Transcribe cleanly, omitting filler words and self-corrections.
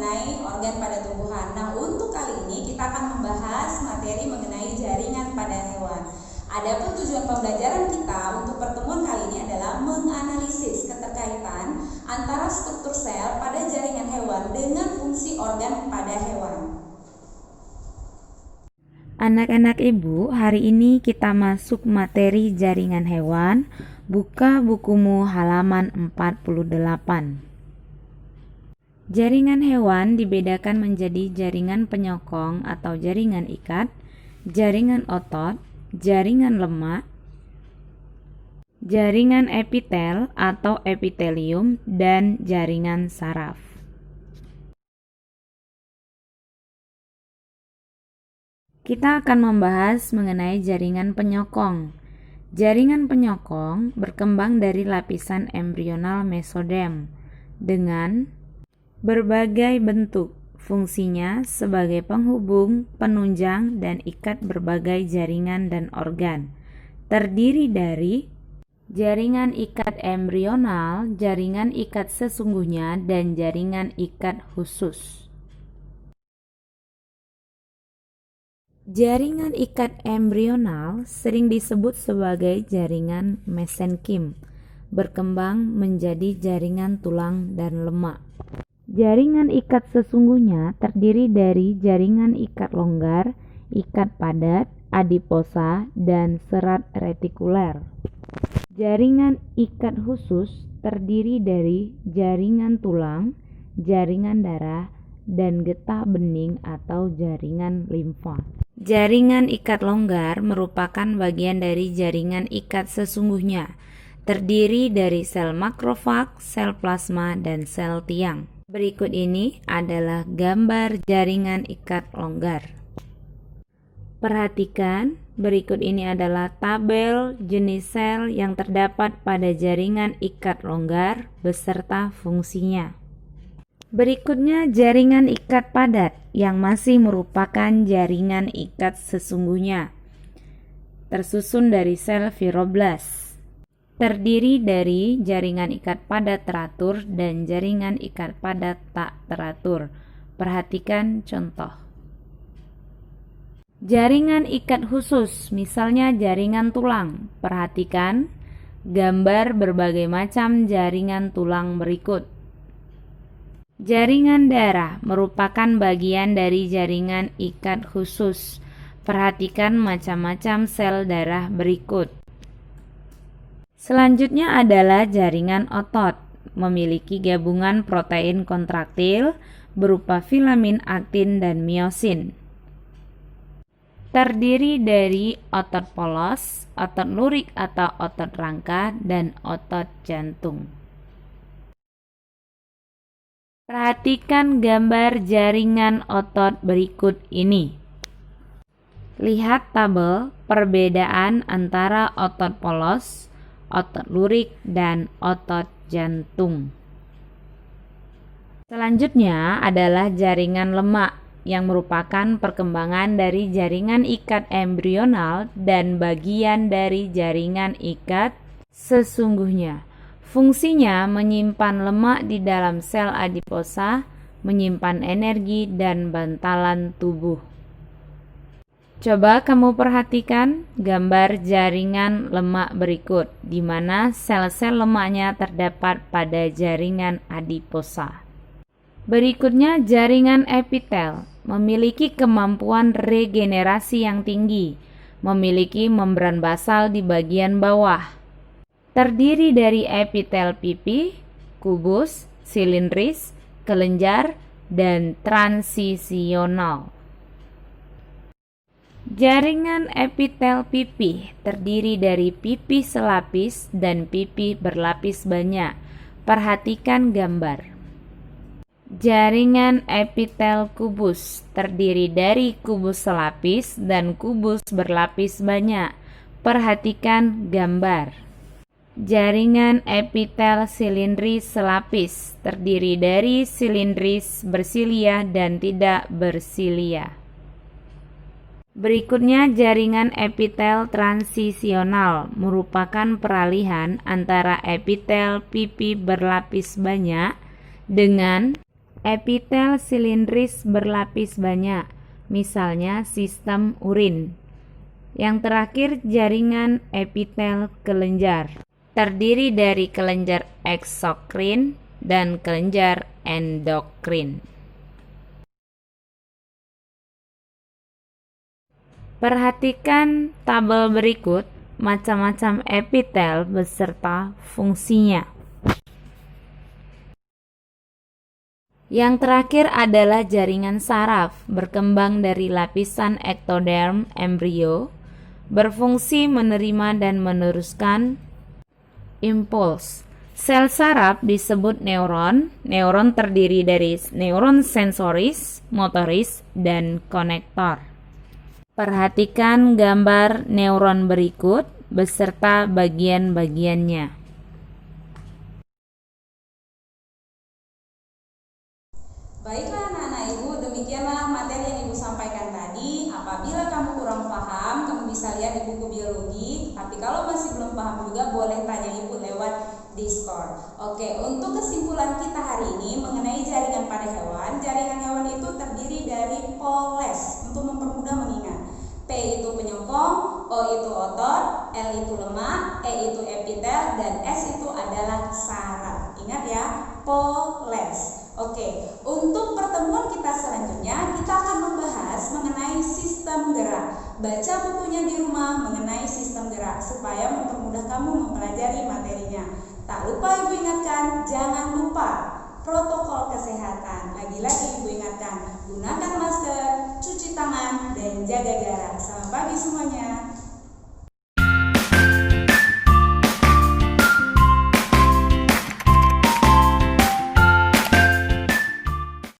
mengenai organ pada tumbuhan. Nah, untuk kali ini kita akan membahas materi mengenai jaringan pada hewan. Adapun tujuan pembelajaran kita untuk pertemuan kali ini adalah menganalisis keterkaitan antara struktur sel pada jaringan hewan dengan fungsi organ pada hewan. Anak-anak ibu, hari ini kita masuk materi jaringan hewan. Buka bukumu halaman 48. Jaringan hewan dibedakan menjadi jaringan penyokong atau jaringan ikat, jaringan otot, jaringan lemak, jaringan epitel atau epitelium, dan jaringan saraf. Kita akan membahas mengenai jaringan penyokong. Jaringan penyokong berkembang dari lapisan embrional mesoderm dengan berbagai bentuk. Fungsinya sebagai penghubung, penunjang, dan ikat berbagai jaringan dan organ. Terdiri dari jaringan ikat embrional, jaringan ikat sesungguhnya, dan jaringan ikat khusus. Jaringan ikat embrional sering disebut sebagai jaringan mesenkim, berkembang menjadi jaringan tulang dan lemak. Jaringan ikat sesungguhnya terdiri dari jaringan ikat longgar, ikat padat, adiposa, dan serat retikuler. Jaringan ikat khusus terdiri dari jaringan tulang, jaringan darah, dan getah bening atau jaringan limfa. Jaringan ikat longgar merupakan bagian dari jaringan ikat sesungguhnya, terdiri dari sel makrofag, sel plasma, dan sel tiang. Berikut ini adalah gambar jaringan ikat longgar. Perhatikan, berikut ini adalah tabel jenis sel yang terdapat pada jaringan ikat longgar beserta fungsinya. Berikutnya jaringan ikat padat yang masih merupakan jaringan ikat sesungguhnya. Tersusun dari sel fibroblas. Terdiri dari jaringan ikat padat teratur dan jaringan ikat padat tak teratur. Perhatikan contoh. Jaringan ikat khusus, misalnya jaringan tulang. Perhatikan gambar berbagai macam jaringan tulang berikut. Jaringan darah merupakan bagian dari jaringan ikat khusus. Perhatikan macam-macam sel darah berikut. Selanjutnya adalah jaringan otot, memiliki gabungan protein kontraktil berupa filamin aktin dan miosin. Terdiri dari otot polos, otot lurik atau otot rangka, dan otot jantung. Perhatikan gambar jaringan otot berikut ini. Lihat tabel perbedaan antara otot polos, otot lurik, dan otot jantung. Selanjutnya adalah jaringan lemak yang merupakan perkembangan dari jaringan ikat embrional dan bagian dari jaringan ikat sesungguhnya. Fungsinya menyimpan lemak di dalam sel adiposa, menyimpan energi dan bantalan tubuh. Coba kamu perhatikan gambar jaringan lemak berikut, di mana sel-sel lemaknya terdapat pada jaringan adiposa. Berikutnya jaringan epitel, memiliki kemampuan regenerasi yang tinggi, memiliki membran basal di bagian bawah. Terdiri dari epitel pipi, kubus, silindris, kelenjar, dan transisional. Jaringan epitel pipi terdiri dari pipi selapis dan pipi berlapis banyak. Perhatikan gambar. Jaringan epitel kubus terdiri dari kubus selapis dan kubus berlapis banyak. Perhatikan gambar. Jaringan epitel silindris selapis terdiri dari silindris bersilia dan tidak bersilia. Berikutnya jaringan epitel transisional merupakan peralihan antara epitel pipi berlapis banyak dengan Epitel silindris berlapis banyak, misalnya sistem urin. Yang terakhir, jaringan epitel kelenjar. Terdiri dari kelenjar eksokrin dan kelenjar endokrin. Perhatikan tabel berikut macam-macam epitel beserta fungsinya. Yang terakhir adalah jaringan saraf, berkembang dari lapisan ektoderm embrio, berfungsi menerima dan meneruskan impuls. Sel saraf disebut neuron. Neuron terdiri dari neuron sensoris, motoris, dan konektor. Perhatikan gambar neuron berikut beserta bagian-bagiannya. Baiklah anak-anak Ibu, demikianlah materi yang Ibu sampaikan tadi. Apabila kamu kurang paham, kamu bisa lihat di buku biologi. Tapi kalau masih belum paham juga, boleh tanya Ibu lewat Discord. Oke, untuk kesimpulan kita hari ini mengenai jaringan pada hewan. Jaringan hewan itu terdiri dari poles untuk mempermudah mengingat. P itu penyokong, O itu otot, L itu lemak, E itu epitel, dan S itu adalah saraf. Ingat ya, poles. Oke, untuk pertemuan kita selanjutnya kita akan membahas mengenai sistem gerak. Baca bukunya di rumah mengenai sistem gerak supaya mempermudah kamu mempelajari materinya. Tak lupa Ibu ingatkan, jangan lupa protokol kesehatan. Lagi-lagi Ibu ingatkan, gunakan masker, cuci tangan, dan jaga jarak. Selamat pagi semuanya.